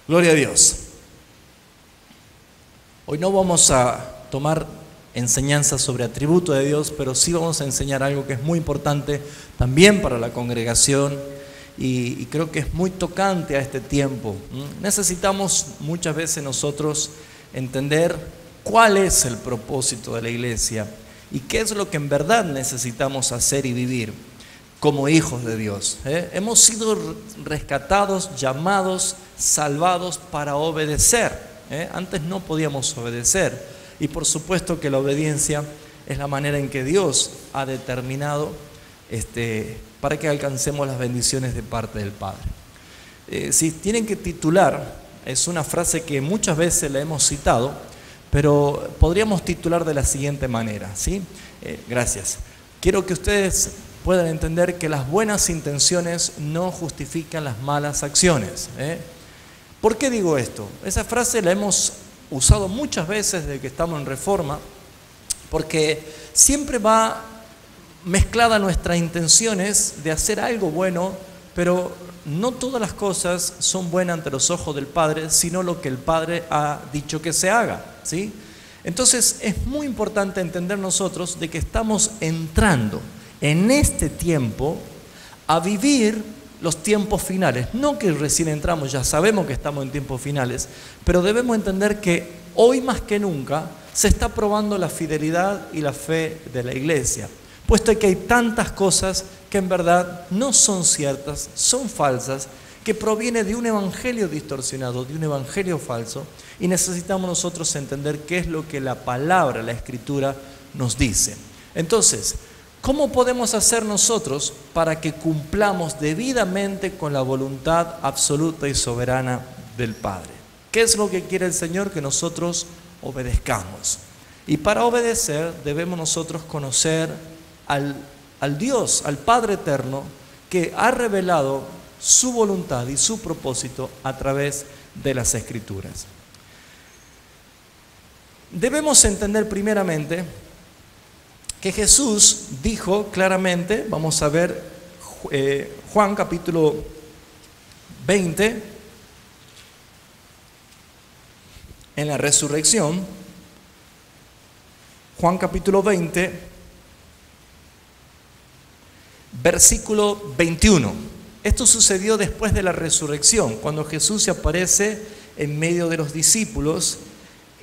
Gloria a Dios. Hoy no vamos a tomar enseñanzas sobre atributos de Dios, pero sí vamos a enseñar algo que es muy importante también para la congregación y creo que es muy tocante a este tiempo. Necesitamos muchas veces nosotros entender cuál es el propósito de la iglesia y qué es lo que en verdad necesitamos hacer y vivir como hijos de Dios. Hemos sido rescatados, llamados, salvados para obedecer. Antes no podíamos obedecer y por supuesto que la obediencia es la manera en que Dios ha determinado para que alcancemos las bendiciones de parte del Padre. Si tienen que titular, es una frase que muchas veces la hemos citado, pero podríamos titular de la siguiente manera, ¿sí? Gracias. Quiero que ustedes puedan entender que las buenas intenciones no justifican las malas acciones. ¿Por qué digo esto? Esa frase la hemos usado muchas veces desde que estamos en Reforma, porque siempre va mezclada nuestras intenciones de hacer algo bueno, pero no todas las cosas son buenas ante los ojos del Padre, sino lo que el Padre ha dicho que se haga, ¿sí? Entonces es muy importante entender nosotros de que estamos entrando en este tiempo a vivir los tiempos finales. No que recién entramos, ya sabemos que estamos en tiempos finales, pero debemos entender que hoy más que nunca se está probando la fidelidad y la fe de la iglesia, puesto que hay tantas cosas que en verdad no son ciertas, son falsas, que proviene de un evangelio distorsionado, de un evangelio falso, y necesitamos nosotros entender qué es lo que la palabra, la Escritura nos dice. Entonces, ¿cómo podemos hacer nosotros para que cumplamos debidamente con la voluntad absoluta y soberana del Padre? ¿Qué es lo que quiere el Señor? Que nosotros obedezcamos. Y para obedecer debemos nosotros conocer al Dios, al Padre eterno, que ha revelado su voluntad y su propósito a través de las Escrituras. Debemos entender primeramente que Jesús dijo claramente, vamos a ver Juan capítulo 20, en la resurrección, Juan capítulo 20, versículo 21. Esto sucedió después de la resurrección, cuando Jesús se aparece en medio de los discípulos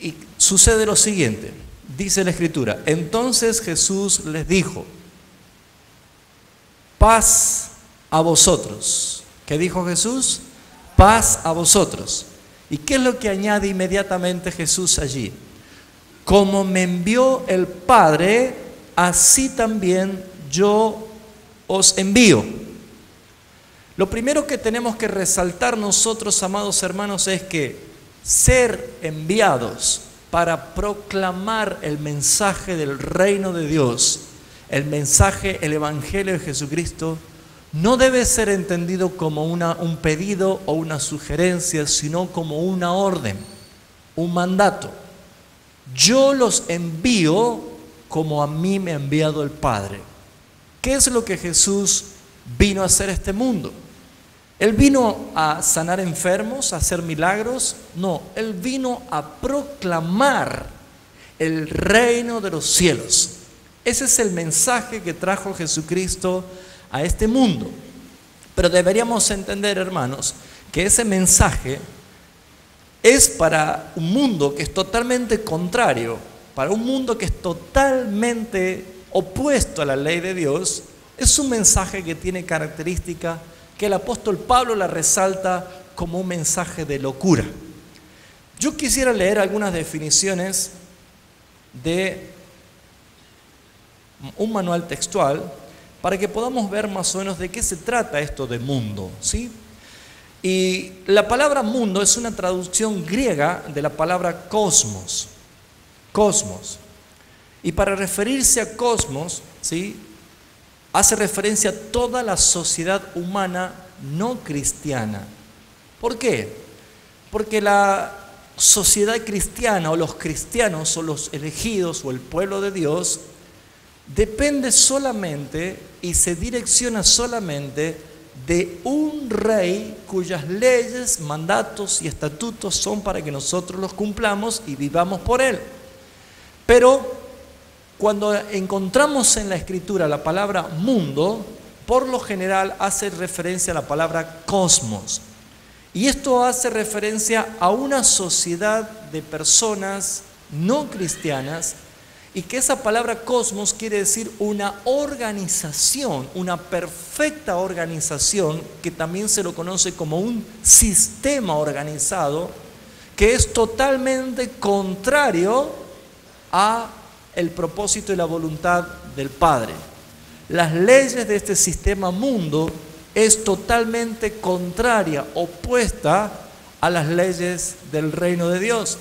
y sucede lo siguiente. Dice la Escritura: entonces Jesús les dijo, paz a vosotros. ¿Qué dijo Jesús? Paz a vosotros. ¿Y qué es lo que añade inmediatamente Jesús allí? Como me envió el Padre, así también yo os envío. Lo primero que tenemos que resaltar nosotros, amados hermanos, es que ser enviados para proclamar el mensaje del reino de Dios, el mensaje, el evangelio de Jesucristo, no debe ser entendido como un pedido o una sugerencia, sino como una orden, un mandato. Yo los envío como a mí me ha enviado el Padre. ¿Qué es lo que Jesús vino a hacer a este mundo? ¿Él vino a sanar enfermos, a hacer milagros? No, Él vino a proclamar el reino de los cielos. Ese es el mensaje que trajo Jesucristo a este mundo. Pero deberíamos entender, hermanos, que ese mensaje es para un mundo que es totalmente contrario, para un mundo que es totalmente opuesto a la ley de Dios. Es un mensaje que tiene características que el apóstol Pablo la resalta como un mensaje de locura. Yo quisiera leer algunas definiciones de un manual textual para que podamos ver más o menos de qué se trata esto de mundo, ¿sí? Y la palabra mundo es una traducción griega de la palabra cosmos. Cosmos. Y para referirse a cosmos, ¿sí?, hace referencia a toda la sociedad humana no cristiana. ¿Por qué? Porque la sociedad cristiana o los cristianos o los elegidos o el pueblo de Dios depende solamente y se direcciona solamente de un rey cuyas leyes, mandatos y estatutos son para que nosotros los cumplamos y vivamos por él. Pero cuando encontramos en la Escritura la palabra mundo, por lo general hace referencia a la palabra cosmos. Y esto hace referencia a una sociedad de personas no cristianas, y que esa palabra cosmos quiere decir una organización, una perfecta organización, que también se lo conoce como un sistema organizado, que es totalmente contrario a el propósito y la voluntad del Padre. Las leyes de este sistema mundo es totalmente contraria, opuesta a las leyes del reino de Dios.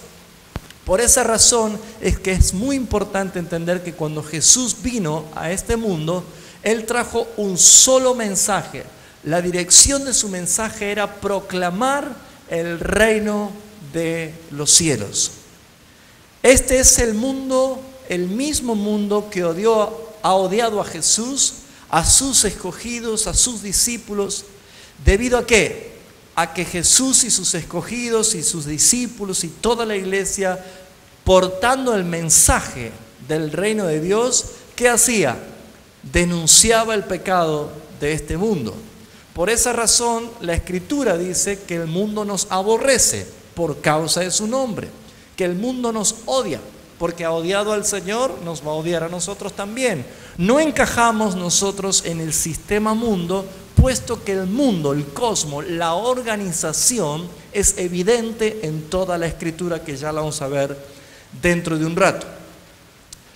Por esa razón es que es muy importante entender que cuando Jesús vino a este mundo, Él trajo un solo mensaje. La dirección de su mensaje era proclamar el reino de los cielos. Este es el mundo, el mismo mundo que ha odiado a Jesús, a sus escogidos, a sus discípulos. ¿Debido a qué? A que Jesús y sus escogidos y sus discípulos y toda la iglesia, portando el mensaje del reino de Dios, ¿qué hacía? Denunciaba el pecado de este mundo. Por esa razón, la Escritura dice que el mundo nos aborrece por causa de su nombre, que el mundo nos odia, porque ha odiado al Señor, nos va a odiar a nosotros también. No encajamos nosotros en el sistema mundo, puesto que el mundo, el cosmos, la organización es evidente en toda la Escritura, que ya la vamos a ver dentro de un rato.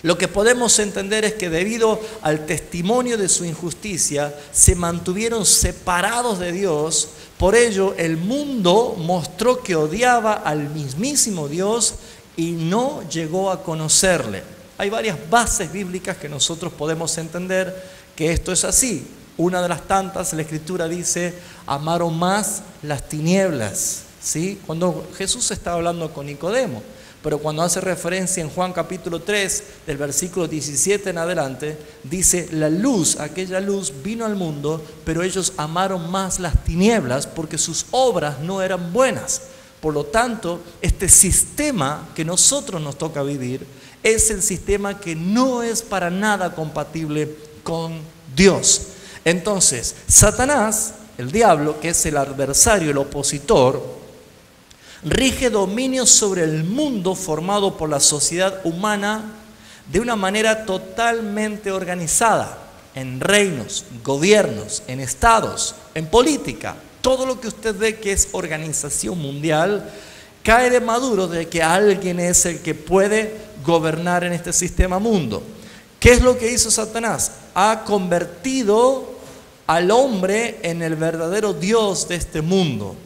Lo que podemos entender es que debido al testimonio de su injusticia, se mantuvieron separados de Dios. Por ello, el mundo mostró que odiaba al mismísimo Dios y no llegó a conocerle. Hay varias bases bíblicas que nosotros podemos entender que esto es así. Una de las tantas, la Escritura dice, amaron más las tinieblas, ¿sí? Cuando Jesús está hablando con Nicodemo, pero cuando hace referencia en Juan capítulo 3, del versículo 17 en adelante, dice, la luz, aquella luz vino al mundo, pero ellos amaron más las tinieblas porque sus obras no eran buenas. Por lo tanto, este sistema que nosotros nos toca vivir es el sistema que no es para nada compatible con Dios. Entonces, Satanás, el diablo, que es el adversario, el opositor, rige dominio sobre el mundo formado por la sociedad humana de una manera totalmente organizada, en reinos, gobiernos, en estados, en política. Todo lo que usted ve que es organización mundial cae de maduro de que alguien es el que puede gobernar en este sistema mundo. ¿Qué es lo que hizo Satanás? Ha convertido al hombre en el verdadero Dios de este mundo.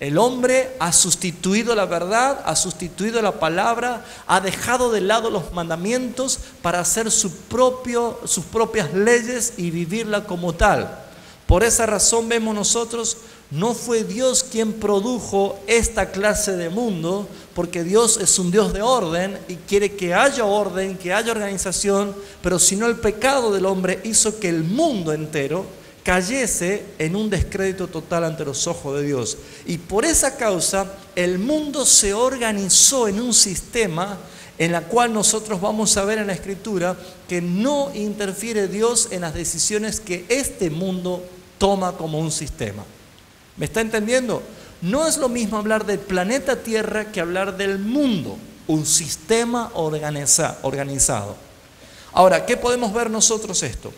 El hombre ha sustituido la verdad, ha sustituido la palabra, ha dejado de lado los mandamientos para hacer sus propias leyes y vivirla como tal. Por esa razón vemos nosotros, no fue Dios quien produjo esta clase de mundo, porque Dios es un Dios de orden y quiere que haya orden, que haya organización, pero si no, el pecado del hombre hizo que el mundo entero cayese en un descrédito total ante los ojos de Dios. Y por esa causa el mundo se organizó en un sistema en la cual nosotros vamos a ver en la Escritura que no interfiere Dios en las decisiones que este mundo toma como un sistema. ¿Me está entendiendo? No es lo mismo hablar del planeta Tierra que hablar del mundo, un sistema organizado. Ahora, ¿qué podemos ver nosotros esto?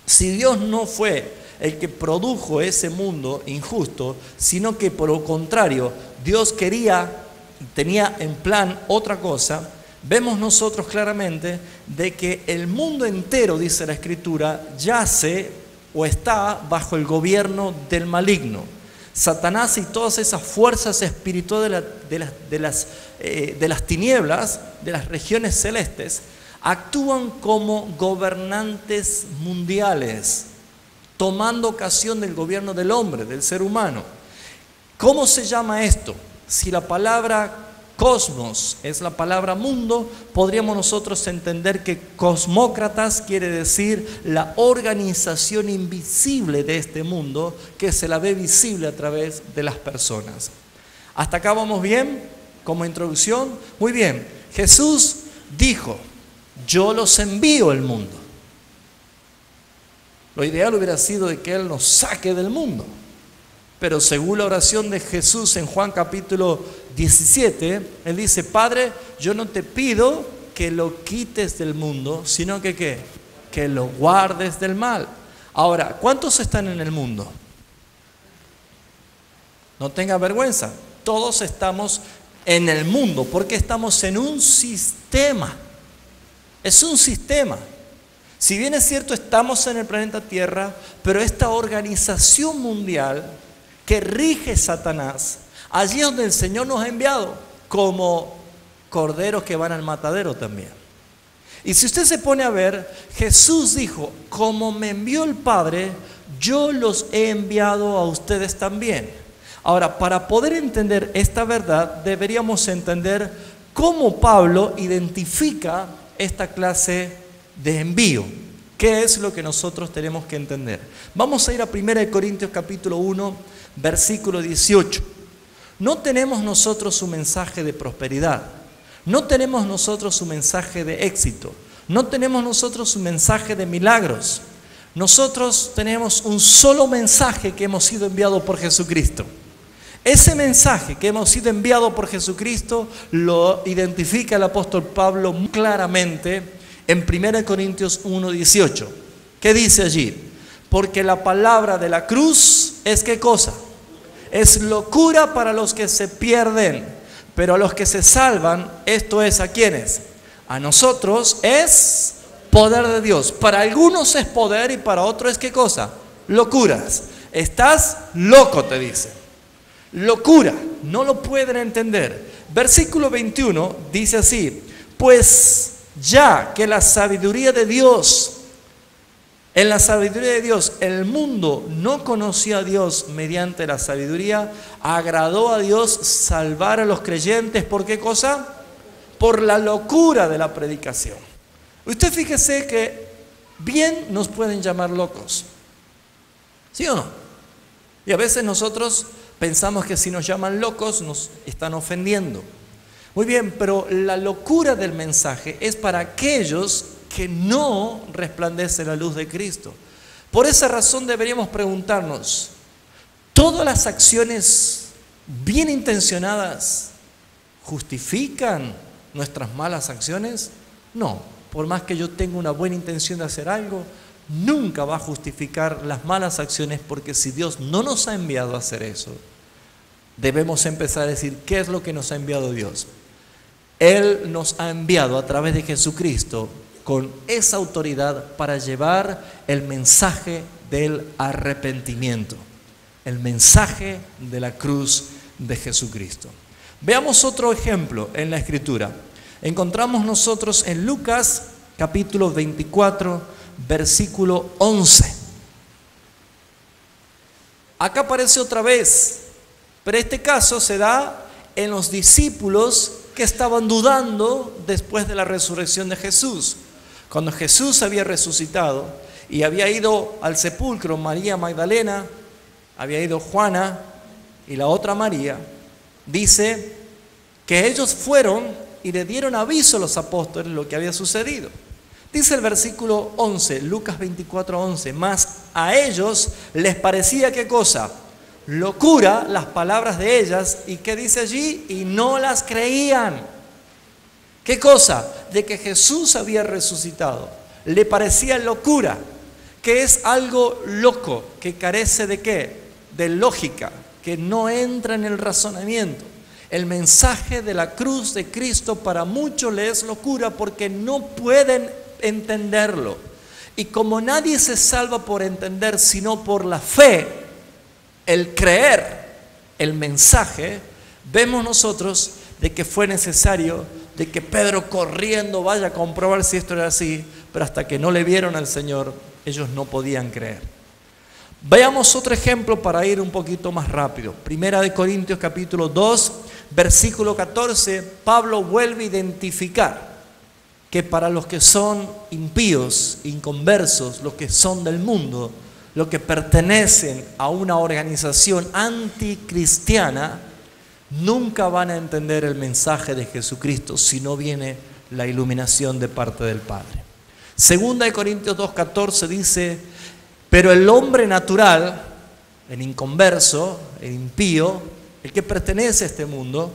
Si Dios no fue el que produjo ese mundo injusto, sino que por lo contrario, Dios tenía en plan otra cosa, vemos nosotros claramente de que el mundo entero, dice la Escritura, yace o está bajo el gobierno del maligno. Satanás y todas esas fuerzas espirituales de las tinieblas, de las regiones celestes, actúan como gobernantes mundiales, tomando ocasión del gobierno del hombre, del ser humano. ¿Cómo se llama esto? Si la palabra cosmos es la palabra mundo, podríamos nosotros entender que cosmócratas quiere decir la organización invisible de este mundo que se la ve visible a través de las personas. ¿Hasta acá vamos bien? Como introducción, muy bien. Jesús dijo, yo los envío al mundo. Lo ideal hubiera sido de que Él nos saque del mundo. Pero según la oración de Jesús en Juan capítulo 17, Él dice, Padre, yo no te pido que lo quites del mundo, sino que ¿qué? Que lo guardes del mal. Ahora, ¿cuántos están en el mundo? No tenga vergüenza, todos estamos en el mundo, porque estamos en un sistema. Es un sistema. Si bien es cierto, estamos en el planeta Tierra, pero esta organización mundial que rige Satanás, allí es donde el Señor nos ha enviado, como corderos que van al matadero también. Y si usted se pone a ver, Jesús dijo, como me envió el Padre, yo los he enviado a ustedes también. Ahora, para poder entender esta verdad, deberíamos entender cómo Pablo identifica esta clase de envío. ¿Qué es lo que nosotros tenemos que entender? Vamos a ir a 1 Corintios capítulo 1, versículo 18. No tenemos nosotros un mensaje de prosperidad. No tenemos nosotros un mensaje de éxito. No tenemos nosotros un mensaje de milagros. Nosotros tenemos un solo mensaje que hemos sido enviado por Jesucristo. Ese mensaje que hemos sido enviado por Jesucristo lo identifica el apóstol Pablo muy claramente en 1 Corintios 1:18. ¿Qué dice allí? Porque la palabra de la cruz es ¿qué cosa? Es locura para los que se pierden, pero a los que se salvan, esto es ¿a quiénes? A nosotros es poder de Dios. Para algunos es poder y para otros es ¿qué cosa? Locuras. Estás loco, te dice. Locura, no lo pueden entender. Versículo 21 dice así, pues ya que la sabiduría de Dios, en la sabiduría de Dios, el mundo no conoció a Dios mediante la sabiduría, agradó a Dios salvar a los creyentes, ¿por qué cosa? Por la locura de la predicación. Usted fíjese que bien nos pueden llamar locos, ¿sí o no? Y a veces nosotros pensamos que si nos llaman locos nos están ofendiendo. Muy bien, pero la locura del mensaje es para aquellos que no resplandece la luz de Cristo. Por esa razón deberíamos preguntarnos, ¿todas las acciones bien intencionadas justifican nuestras malas acciones? No, por más que yo tenga una buena intención de hacer algo, nunca va a justificar las malas acciones, porque si Dios no nos ha enviado a hacer eso, debemos empezar a decir, ¿qué es lo que nos ha enviado Dios? Él nos ha enviado a través de Jesucristo con esa autoridad para llevar el mensaje del arrepentimiento, el mensaje de la cruz de Jesucristo. Veamos otro ejemplo en la Escritura. Encontramos nosotros en Lucas capítulo 24, versículo 11. Acá aparece otra vez, pero este caso se da en los discípulos que estaban dudando después de la resurrección de Jesús. Cuando Jesús había resucitado y había ido al sepulcro María Magdalena, había ido Juana y la otra María, dice que ellos fueron y le dieron aviso a los apóstoles de lo que había sucedido. Dice el versículo 11, Lucas 24, 11, mas a ellos les parecía ¿qué cosa? Locura las palabras de ellas. ¿Y qué dice allí? Y no las creían. ¿Qué cosa? De que Jesús había resucitado. Le parecía locura, que es algo loco, que carece de ¿qué? De lógica, que no entra en el razonamiento. El mensaje de la cruz de Cristo para muchos le es locura porque no pueden entenderlo. Y como nadie se salva por entender, sino por la fe, el creer el mensaje, vemos nosotros de que fue necesario de que Pedro corriendo vaya a comprobar si esto era así, pero hasta que no le vieron al Señor, ellos no podían creer. Veamos otro ejemplo para ir un poquito más rápido. 1 Corintios capítulo 2, versículo 14, Pablo vuelve a identificar que para los que son impíos, inconversos, los que son del mundo, los que pertenecen a una organización anticristiana, nunca van a entender el mensaje de Jesucristo si no viene la iluminación de parte del Padre. Segunda de Corintios 2:14 dice, pero el hombre natural, el inconverso, el impío, el que pertenece a este mundo,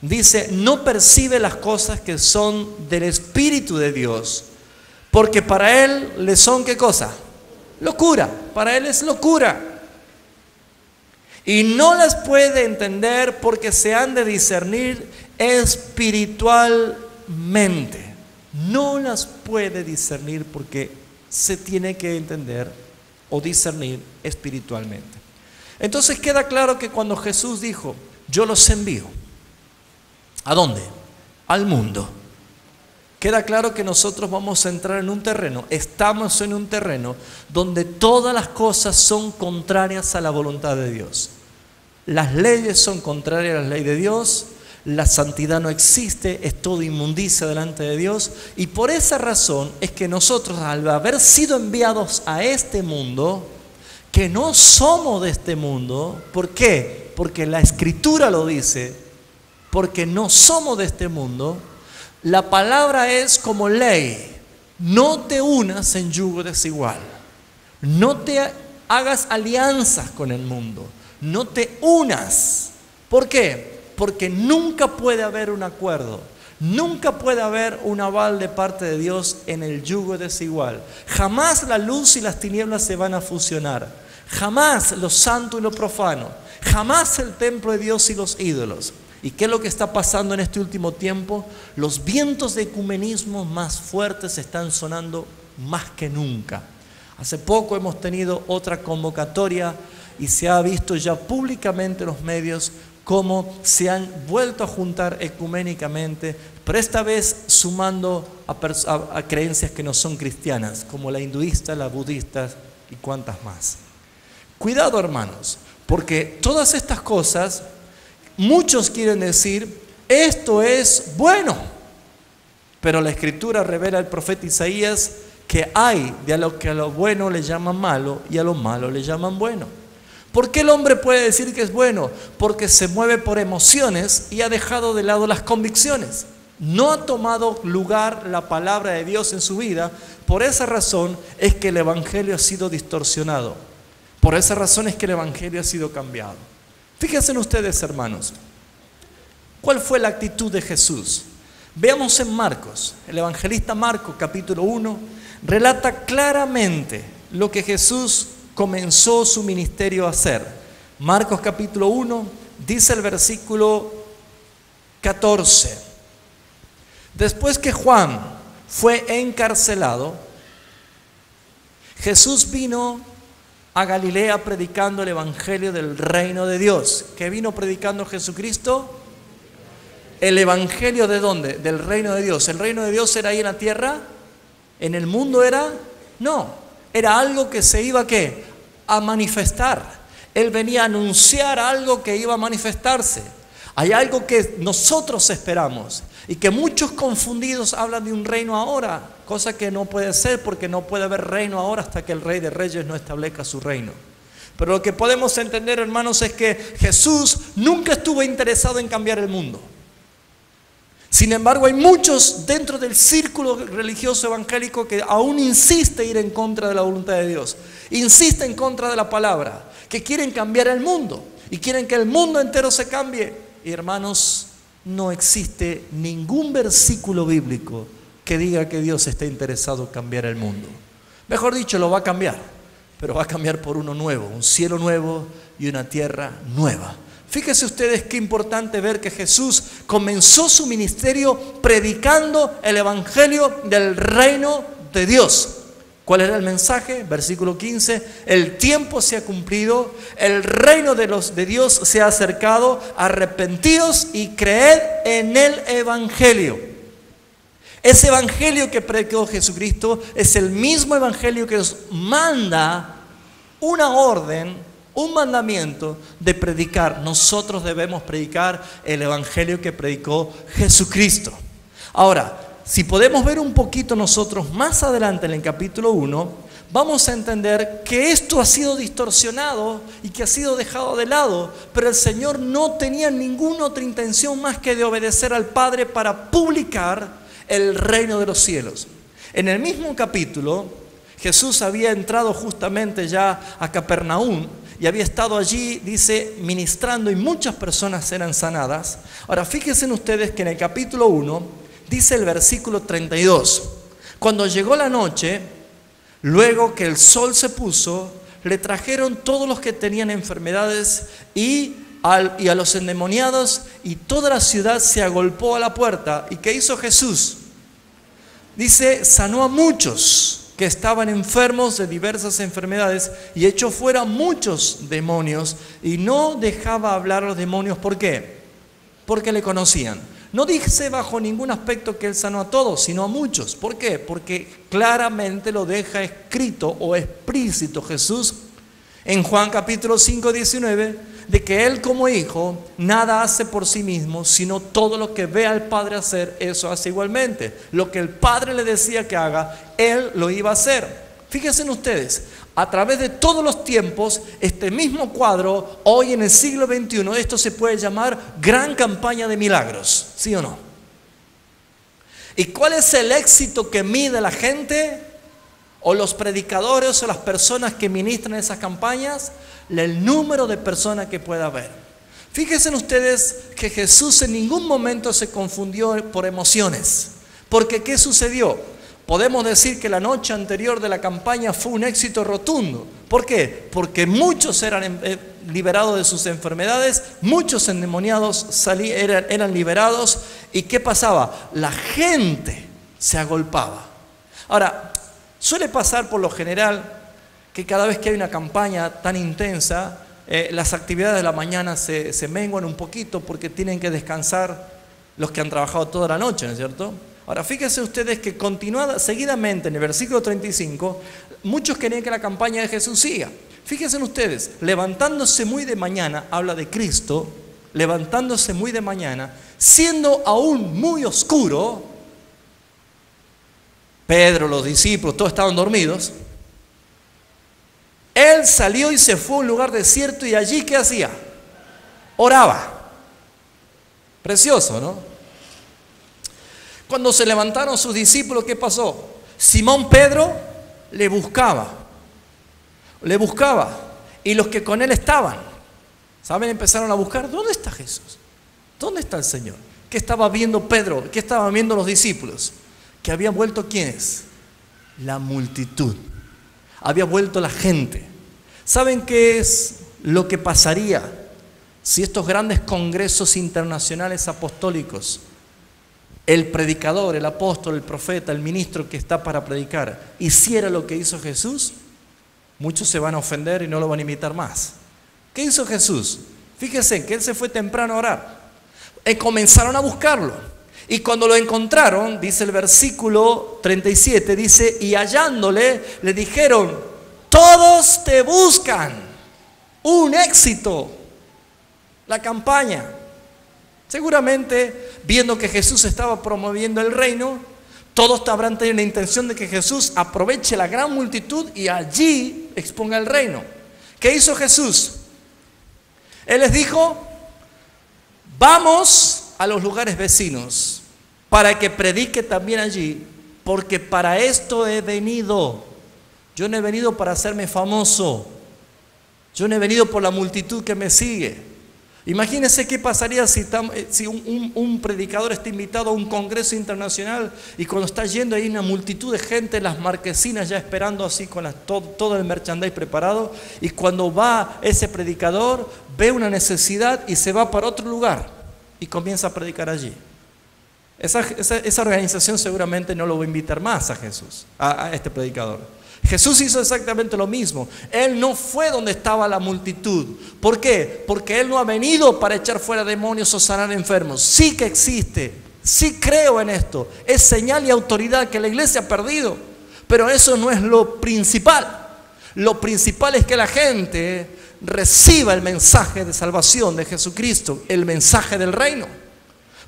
dice, no percibe las cosas que son del Espíritu de Dios, porque para él le son, ¿qué cosa? Locura, para él es locura. Y no las puede entender porque se han de discernir espiritualmente. No las puede discernir porque se tiene que entender o discernir espiritualmente. Entonces queda claro que cuando Jesús dijo, yo los envío, ¿a dónde? Al mundo. Queda claro que nosotros vamos a entrar en un terreno, estamos en un terreno donde todas las cosas son contrarias a la voluntad de Dios. Las leyes son contrarias a la ley de Dios, la santidad no existe, es todo inmundicia delante de Dios, y por esa razón es que nosotros, al haber sido enviados a este mundo, que no somos de este mundo, ¿por qué? Porque la Escritura lo dice, porque no somos de este mundo. La palabra es como ley, no te unas en yugo desigual, no te hagas alianzas con el mundo, no te unas. ¿Por qué? Porque nunca puede haber un acuerdo, nunca puede haber un aval de parte de Dios en el yugo desigual. Jamás la luz y las tinieblas se van a fusionar, jamás lo santo y lo profano, jamás el templo de Dios y los ídolos. ¿Y qué es lo que está pasando en este último tiempo? Los vientos de ecumenismo más fuertes están sonando más que nunca. Hace poco hemos tenido otra convocatoria y se ha visto ya públicamente en los medios cómo se han vuelto a juntar ecuménicamente, pero esta vez sumando a creencias que no son cristianas, como la hinduista, la budista y cuantas más. Cuidado, hermanos, porque todas estas cosas, muchos quieren decir, esto es bueno, pero la Escritura revela al profeta Isaías que hay de a lo que a lo bueno le llaman malo y a lo malo le llaman bueno. ¿Por qué el hombre puede decir que es bueno? Porque se mueve por emociones y ha dejado de lado las convicciones. No ha tomado lugar la palabra de Dios en su vida. Por esa razón es que el Evangelio ha sido distorsionado. Por esa razón es que el Evangelio ha sido cambiado. Fíjense ustedes, hermanos, ¿cuál fue la actitud de Jesús? Veamos en Marcos, el evangelista Marcos, capítulo 1, relata claramente lo que Jesús comenzó su ministerio a hacer. Marcos capítulo 1, dice el versículo 14. Después que Juan fue encarcelado, Jesús vino a Galilea predicando el evangelio del reino de Dios. ¿Qué vino predicando Jesucristo? El evangelio ¿de dónde? Del reino de Dios. ¿El reino de Dios era ahí en la tierra? ¿En el mundo era? No. Era algo que se iba ¿qué? A manifestar. Él venía a anunciar algo que iba a manifestarse. Hay algo que nosotros esperamos y que muchos confundidos hablan de un reino ahora, cosa que no puede ser porque no puede haber reino ahora hasta que el Rey de Reyes no establezca su reino. Pero lo que podemos entender, hermanos, es que Jesús nunca estuvo interesado en cambiar el mundo. Sin embargo, hay muchos dentro del círculo religioso evangélico que aún insiste en ir en contra de la voluntad de Dios, insiste en contra de la palabra, que quieren cambiar el mundo y quieren que el mundo entero se cambie. Y hermanos, no existe ningún versículo bíblico que diga que Dios está interesado en cambiar el mundo. Mejor dicho, lo va a cambiar, pero va a cambiar por uno nuevo, un cielo nuevo y una tierra nueva. Fíjense ustedes qué importante ver que Jesús comenzó su ministerio predicando el evangelio del reino de Dios. ¿Cuál era el mensaje? Versículo 15, el tiempo se ha cumplido, el reino de Dios se ha acercado, arrepentíos y creed en el evangelio. Ese evangelio que predicó Jesucristo es el mismo evangelio que nos manda una orden un mandamiento de predicar. Nosotros debemos predicar el evangelio que predicó Jesucristo. Ahora, si podemos ver un poquito nosotros más adelante en el capítulo 1, vamos a entender que esto ha sido distorsionado y que ha sido dejado de lado, pero el Señor no tenía ninguna otra intención más que de obedecer al Padre para publicar el reino de los cielos. En el mismo capítulo, Jesús había entrado justamente ya a Capernaum y había estado allí, dice, ministrando, y muchas personas eran sanadas. Ahora, fíjense ustedes que en el capítulo 1, dice el versículo 32, cuando llegó la noche, luego que el sol se puso, le trajeron todos los que tenían enfermedades y a los endemoniados, y toda la ciudad se agolpó a la puerta. ¿Y qué hizo Jesús? Dice, sanó a muchos que estaban enfermos de diversas enfermedades y echó fuera muchos demonios y no dejaba hablar a los demonios. ¿Por qué? Porque le conocían. No dice bajo ningún aspecto que él sanó a todos, sino a muchos. ¿Por qué? Porque claramente lo deja escrito o explícito Jesús en Juan capítulo 5, 19, de que él como hijo nada hace por sí mismo, sino todo lo que ve al Padre hacer, eso hace igualmente. Lo que el Padre le decía que haga, él lo iba a hacer. Fíjense ustedes, a través de todos los tiempos, este mismo cuadro, hoy en el siglo XXI, esto se puede llamar gran campaña de milagros, ¿sí o no? ¿Y cuál es el éxito que mide la gente, o los predicadores, o las personas que ministran esas campañas? El número de personas que pueda haber. Fíjense ustedes que Jesús en ningún momento se confundió por emociones. Porque ¿qué sucedió? Podemos decir que la noche anterior de la campaña fue un éxito rotundo. ¿Por qué? Porque muchos eran liberados de sus enfermedades, muchos endemoniados eran liberados. ¿Y qué pasaba? La gente se agolpaba. Ahora, suele pasar por lo general que cada vez que hay una campaña tan intensa, las actividades de la mañana se menguan un poquito porque tienen que descansar los que han trabajado toda la noche, ¿no es cierto? Ahora, fíjense ustedes que seguidamente en el versículo 35, muchos querían que la campaña de Jesús siga. Fíjense ustedes, levantándose muy de mañana, habla de Cristo, levantándose muy de mañana, siendo aún muy oscuro, Pedro, los discípulos, todos estaban dormidos. Él salió y se fue a un lugar desierto, y allí, ¿qué hacía? Oraba. Precioso, ¿no? Cuando se levantaron sus discípulos, ¿qué pasó? Simón Pedro le buscaba, y los que con él estaban, ¿saben? Empezaron a buscar, ¿dónde está Jesús? ¿Dónde está el Señor? ¿Qué estaba viendo Pedro? ¿Qué estaban viendo los discípulos? Que habían vuelto, ¿quiénes? La multitud. Había vuelto la gente. ¿Saben qué es lo que pasaría si estos grandes congresos internacionales apostólicos, el predicador, el apóstol, el profeta, el ministro que está para predicar, hiciera lo que hizo Jesús? Muchos se van a ofender y no lo van a imitar más. ¿Qué hizo Jesús? Fíjense que él se fue temprano a orar. Comenzaron a buscarlo. Y cuando lo encontraron, dice el versículo 37, dice, y hallándole, le dijeron, todos te buscan. Un éxito. La campaña. Seguramente, viendo que Jesús estaba promoviendo el reino, todos habrán tenido la intención de que Jesús aproveche la gran multitud y allí exponga el reino. ¿Qué hizo Jesús? Él les dijo, vamos a los lugares vecinos para que predique también allí, porque para esto he venido. Yo no he venido para hacerme famoso, yo no he venido por la multitud que me sigue. Imagínense qué pasaría si un predicador está invitado a un congreso internacional y cuando está yendo hay una multitud de gente en las marquesinas ya esperando así con todo el merchandise preparado, y cuando va ese predicador ve una necesidad y se va para otro lugar y comienza a predicar allí. Esa organización seguramente no lo va a invitar más a Jesús, a este predicador. Jesús hizo exactamente lo mismo. Él no fue donde estaba la multitud. ¿Por qué? Porque Él no ha venido para echar fuera demonios o sanar enfermos. Sí que existe, sí creo en esto. Es señal y autoridad que la iglesia ha perdido, pero eso no es lo principal. Lo principal es que la gente reciba el mensaje de salvación de Jesucristo, el mensaje del reino.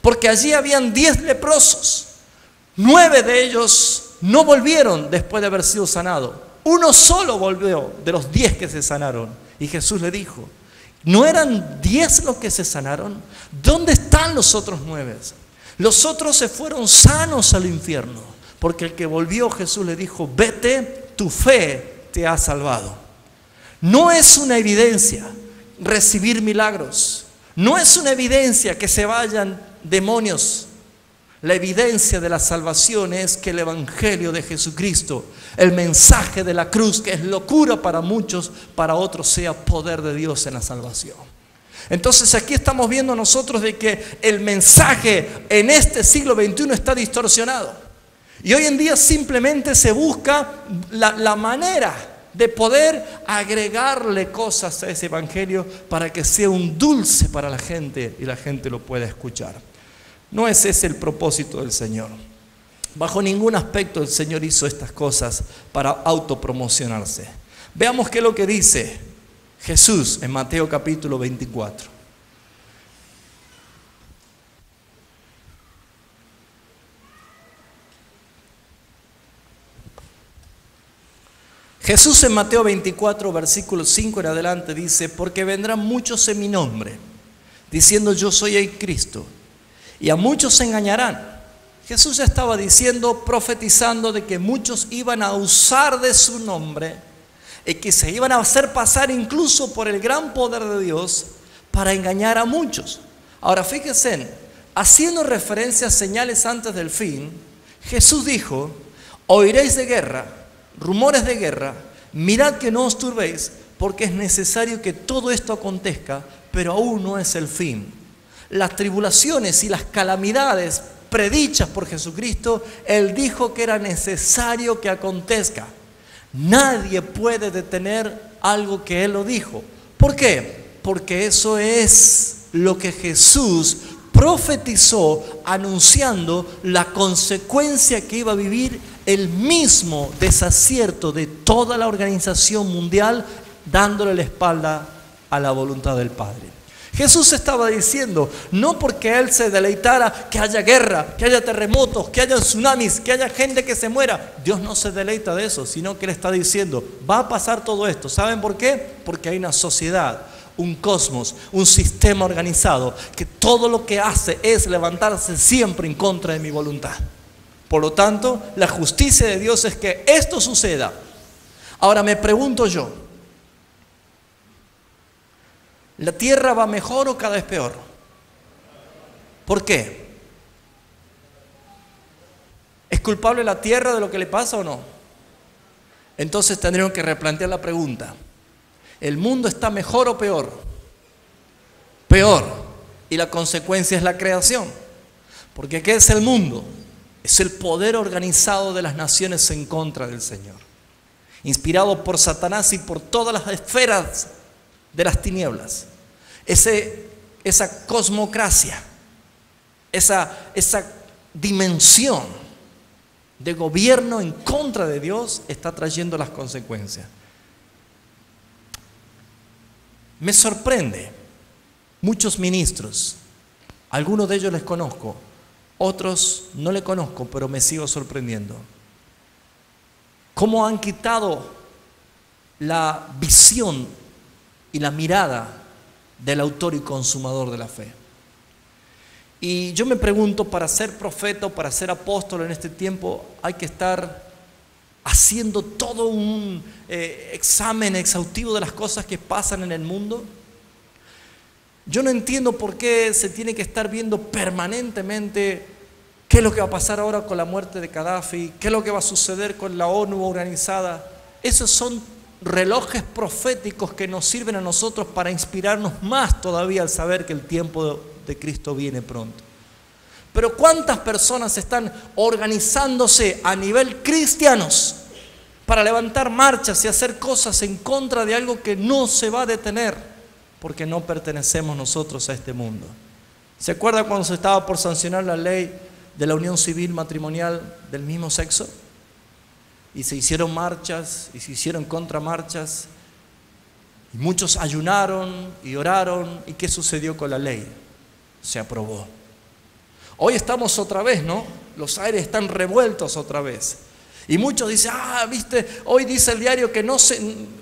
Porque allí habían 10 leprosos. 9 de ellos no volvieron después de haber sido sanados. Uno solo volvió de los 10 que se sanaron. Y Jesús le dijo, ¿no eran 10 los que se sanaron? ¿Dónde están los otros 9? Los otros se fueron sanos al infierno. Porque el que volvió, Jesús le dijo, vete, tu fe te ha salvado. No es una evidencia recibir milagros. No es una evidencia que se vayan demonios. La evidencia de la salvación es que el evangelio de Jesucristo, el mensaje de la cruz, que es locura para muchos, para otros sea poder de Dios en la salvación. Entonces aquí estamos viendo nosotros de que el mensaje en este siglo XXI está distorsionado. Y hoy en día simplemente se busca la manera de poder agregarle cosas a ese evangelio para que sea un dulce para la gente y la gente lo pueda escuchar. No es ese el propósito del Señor. Bajo ningún aspecto el Señor hizo estas cosas para autopromocionarse. Veamos qué es lo que dice Jesús en Mateo capítulo 24. Jesús en Mateo 24, versículo 5 en adelante dice, porque vendrán muchos en mi nombre, diciendo yo soy el Cristo, y a muchos se engañarán. Jesús ya estaba diciendo, profetizando de que muchos iban a usar de su nombre y que se iban a hacer pasar incluso por el gran poder de Dios para engañar a muchos. Ahora fíjense, haciendo referencia a señales antes del fin, Jesús dijo, oiréis de guerra, rumores de guerra, mirad que no os turbéis, porque es necesario que todo esto acontezca, pero aún no es el fin. Las tribulaciones y las calamidades predichas por Jesucristo, Él dijo que era necesario que acontezca. Nadie puede detener algo que Él lo dijo. ¿Por qué? Porque eso es lo que Jesús profetizó, anunciando la consecuencia que iba a vivir el mismo desacierto de toda la organización mundial, dándole la espalda a la voluntad del Padre. Jesús estaba diciendo, no porque Él se deleitara que haya guerra, que haya terremotos, que haya tsunamis, que haya gente que se muera. Dios no se deleita de eso, sino que Él está diciendo, va a pasar todo esto. ¿Saben por qué? Porque hay una sociedad, un cosmos, un sistema organizado, que todo lo que hace es levantarse siempre en contra de mi voluntad. Por lo tanto, la justicia de Dios es que esto suceda. Ahora me pregunto yo, ¿la tierra va mejor o cada vez peor? ¿Por qué? ¿Es culpable la tierra de lo que le pasa o no? Entonces tendríamos que replantear la pregunta. ¿El mundo está mejor o peor? Peor. Y la consecuencia es la creación. Porque ¿qué es el mundo? Es el poder organizado de las naciones en contra del Señor, inspirado por Satanás y por todas las esferas de las tinieblas. Esa cosmocracia, esa dimensión de gobierno en contra de Dios está trayendo las consecuencias. Me sorprende, muchos ministros, algunos de ellos les conozco, otros no les conozco, pero me sigo sorprendiendo. Cómo han quitado la visión y la mirada del autor y consumador de la fe. Y yo me pregunto, para ser profeta o para ser apóstol en este tiempo, hay que estar haciendo todo un examen exhaustivo de las cosas que pasan en el mundo. Yo no entiendo por qué se tiene que estar viendo permanentemente qué es lo que va a pasar ahora con la muerte de Gaddafi, qué es lo que va a suceder con la ONU organizada. Esos son relojes proféticos que nos sirven a nosotros para inspirarnos más todavía al saber que el tiempo de Cristo viene pronto. Pero ¿cuántas personas están organizándose a nivel cristianos para levantar marchas y hacer cosas en contra de algo que no se va a detener? Porque no pertenecemos nosotros a este mundo. ¿Se acuerda cuando se estaba por sancionar la ley de la unión civil matrimonial del mismo sexo? y se hicieron marchas y se hicieron contramarchas y muchos ayunaron y oraron. ¿Y qué sucedió con la ley? Se aprobó. Hoy estamos otra vez, ¿no? Los aires están revueltos otra vez. Y muchos dicen, viste, hoy dice el diario que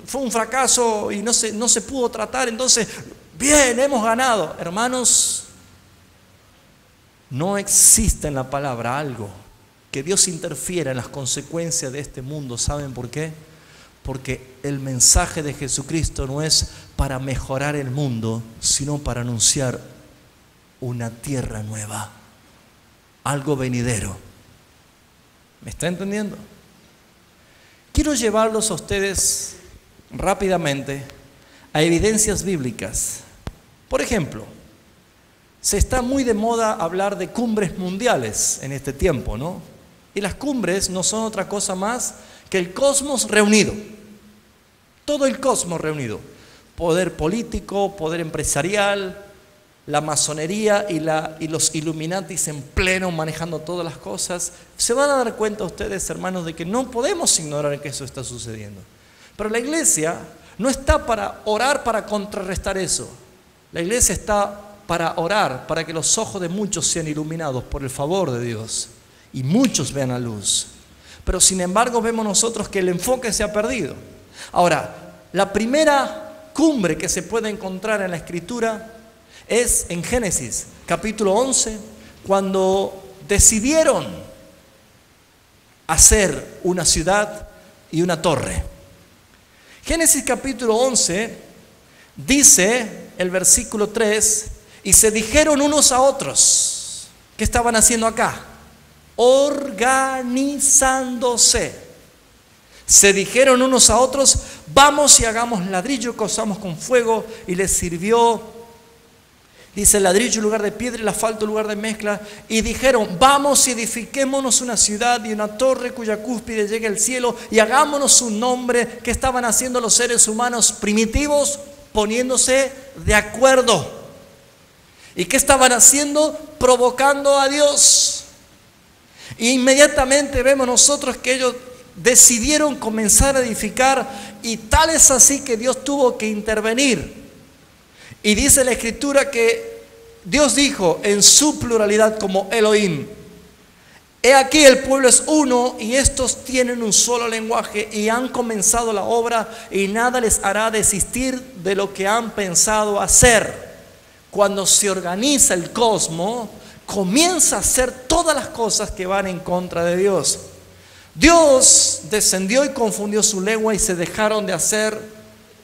fue un fracaso y no se pudo tratar, entonces, bien, hemos ganado. Hermanos, no existe en la palabra algo que Dios interfiera en las consecuencias de este mundo. ¿Saben por qué? Porque el mensaje de Jesucristo no es para mejorar el mundo, sino para anunciar una tierra nueva, algo venidero. ¿Me está entendiendo? Quiero llevarlos a ustedes rápidamente a evidencias bíblicas. Por ejemplo, se está muy de moda hablar de cumbres mundiales en este tiempo, ¿no? Y las cumbres no son otra cosa más que el cosmos reunido. Todo el cosmos reunido. Poder político, poder empresarial, la masonería y los Illuminatis en pleno manejando todas las cosas. Se van a dar cuenta ustedes, hermanos, de que no podemos ignorar que eso está sucediendo. Pero la iglesia no está para orar para contrarrestar eso. La iglesia está para orar, para que los ojos de muchos sean iluminados por el favor de Dios y muchos vean la luz. Pero sin embargo vemos nosotros que el enfoque se ha perdido. Ahora, la primera cumbre que se puede encontrar en la Escritura es en Génesis, capítulo 11, cuando decidieron hacer una ciudad y una torre. Génesis capítulo 11 dice el versículo 3, y se dijeron unos a otros. ¿Qué estaban haciendo acá? Organizándose. Se dijeron unos a otros, vamos y hagamos ladrillo, cozamos con fuego, y les sirvió. Dice el ladrillo en lugar de piedra y el asfalto en lugar de mezcla. Y dijeron, vamos y edifiquémonos una ciudad y una torre cuya cúspide llegue al cielo y hagámonos un nombre. ¿Qué estaban haciendo los seres humanos primitivos? Poniéndose de acuerdo. ¿Y qué estaban haciendo? Provocando a Dios. E inmediatamente vemos nosotros que ellos decidieron comenzar a edificar, y tal es así que Dios tuvo que intervenir. Y dice la Escritura que Dios dijo en su pluralidad como Elohim: he aquí el pueblo es uno y estos tienen un solo lenguaje y han comenzado la obra y nada les hará desistir de lo que han pensado hacer. Cuando se organiza el cosmos, comienza a hacer todas las cosas que van en contra de Dios. Dios descendió y confundió su lengua y se dejaron de hacer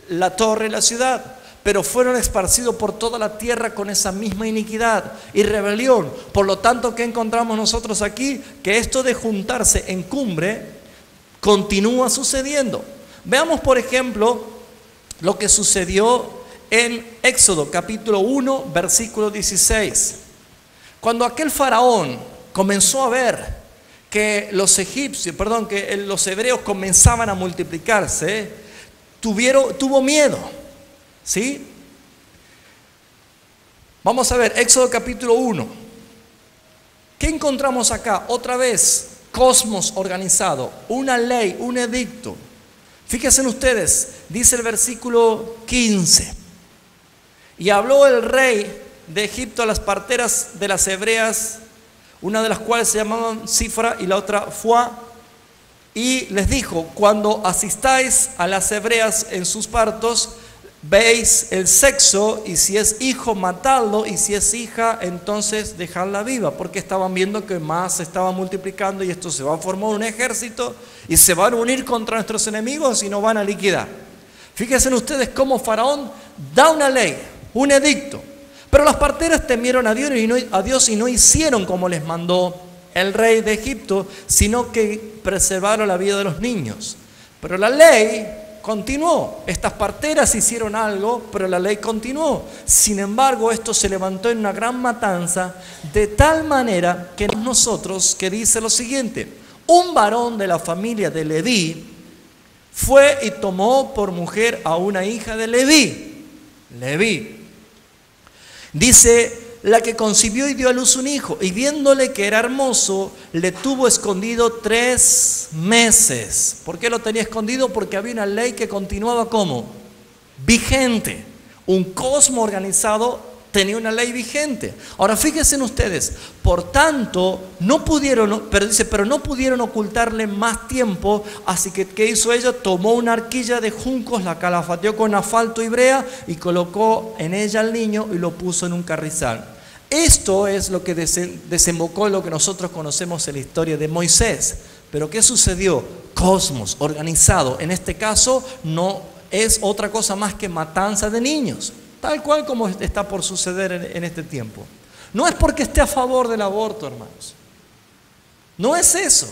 la torre y la ciudad. Pero fueron esparcidos por toda la tierra con esa misma iniquidad y rebelión. Por lo tanto, ¿qué encontramos nosotros aquí? Que esto de juntarse en cumbre continúa sucediendo. Veamos, por ejemplo, lo que sucedió en Éxodo, capítulo 1, versículo 16. Cuando aquel faraón comenzó a ver que los hebreos comenzaban a multiplicarse, tuvo miedo. ¿Sí? Vamos a ver, Éxodo capítulo 1. ¿Qué encontramos acá? Otra vez, cosmos organizado, una ley, un edicto. Fíjense ustedes, dice el versículo 15. Y habló el rey de Egipto a las parteras de las hebreas, una de las cuales se llamaban Cifra y la otra Fuá, y les dijo: cuando asistáis a las hebreas en sus partos, veis el sexo, y si es hijo, matadlo, y si es hija, entonces dejadla viva, porque estaban viendo que más se estaba multiplicando y esto se va a formar un ejército y se van a unir contra nuestros enemigos y nos van a liquidar. Fíjense ustedes cómo Faraón da una ley, un edicto, pero las parteras temieron a Dios y no hicieron como les mandó el rey de Egipto, sino que preservaron la vida de los niños. Pero la ley continuó. Estas parteras hicieron algo, pero la ley continuó. Sin embargo, esto se levantó en una gran matanza, de tal manera que nosotros, que dice lo siguiente: un varón de la familia de Leví fue y tomó por mujer a una hija de Leví. Dice la que concibió y dio a luz un hijo, y viéndole que era hermoso, le tuvo escondido 3 meses. ¿Por qué lo tenía escondido? Porque había una ley que continuaba como vigente. Un cosmos organizado tenía una ley vigente. Ahora fíjense en ustedes, por tanto, no pudieron ocultarle más tiempo, así que ¿qué hizo ella? Tomó una arquilla de juncos, la calafateó con asfalto y brea y colocó en ella al niño y lo puso en un carrizal. Esto es lo que desembocó en lo que nosotros conocemos en la historia de Moisés. Pero ¿qué sucedió? Cosmos organizado, en este caso no es otra cosa más que matanza de niños. Tal cual como está por suceder en este tiempo. No es porque esté a favor del aborto, hermanos. No es eso.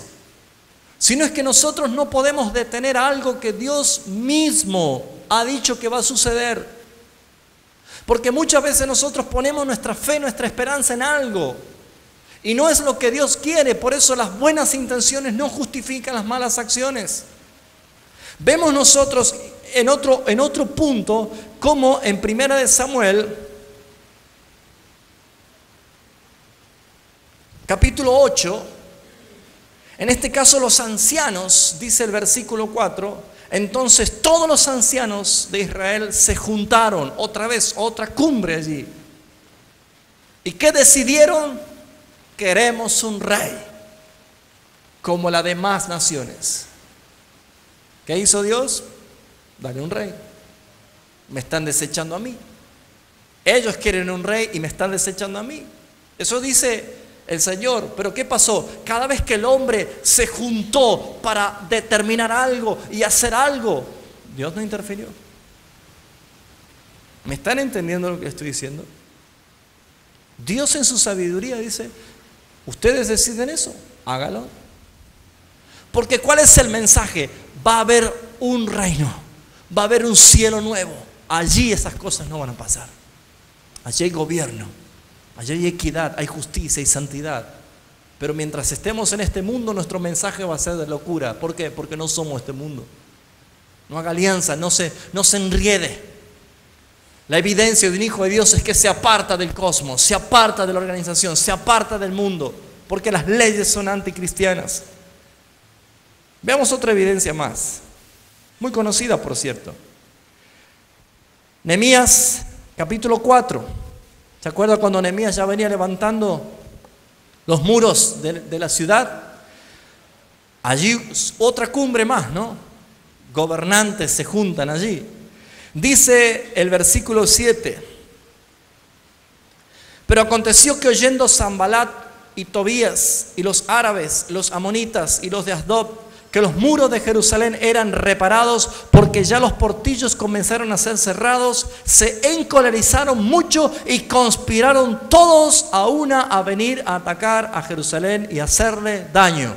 Sino es que nosotros no podemos detener algo que Dios mismo ha dicho que va a suceder. Porque muchas veces nosotros ponemos nuestra fe, nuestra esperanza en algo. Y no es lo que Dios quiere. Por eso las buenas intenciones no justifican las malas acciones. Vemos nosotros en otro punto, como en 1 de Samuel, capítulo 8, en este caso los ancianos, dice el versículo 4, entonces todos los ancianos de Israel se juntaron, otra vez, otra cumbre allí. ¿Y qué decidieron? Queremos un rey, como las demás naciones. ¿Qué hizo Dios? Dale un rey. Me están desechando a mí. Ellos quieren un rey y me están desechando a mí. Eso dice el Señor. Pero ¿qué pasó? Cada vez que el hombre se juntó para determinar algo y hacer algo, Dios no interfirió. ¿Me están entendiendo lo que estoy diciendo? Dios en su sabiduría dice, ustedes deciden eso, hágalo. Porque ¿cuál es el mensaje? Va a haber un reino. Va a haber un cielo nuevo. Allí esas cosas no van a pasar. Allí hay gobierno, allí hay equidad, hay justicia y santidad. Pero mientras estemos en este mundo, nuestro mensaje va a ser de locura. ¿Por qué? Porque no somos este mundo. No haga alianza, no se enriede. La evidencia de un hijo de Dios es que se aparta del cosmos, se aparta de la organización, se aparta del mundo, porque las leyes son anticristianas. Veamos otra evidencia más. Muy conocida, por cierto. Nehemías, capítulo 4. ¿Se acuerda cuando Nehemías ya venía levantando los muros de la ciudad? Allí otra cumbre más, ¿no? Gobernantes se juntan allí. Dice el versículo 7. Pero aconteció que oyendo Sanbalat y Tobías y los árabes, los amonitas y los de Asdod, que los muros de Jerusalén eran reparados porque ya los portillos comenzaron a ser cerrados, se encolerizaron mucho y conspiraron todos a una a venir a atacar a Jerusalén y hacerle daño.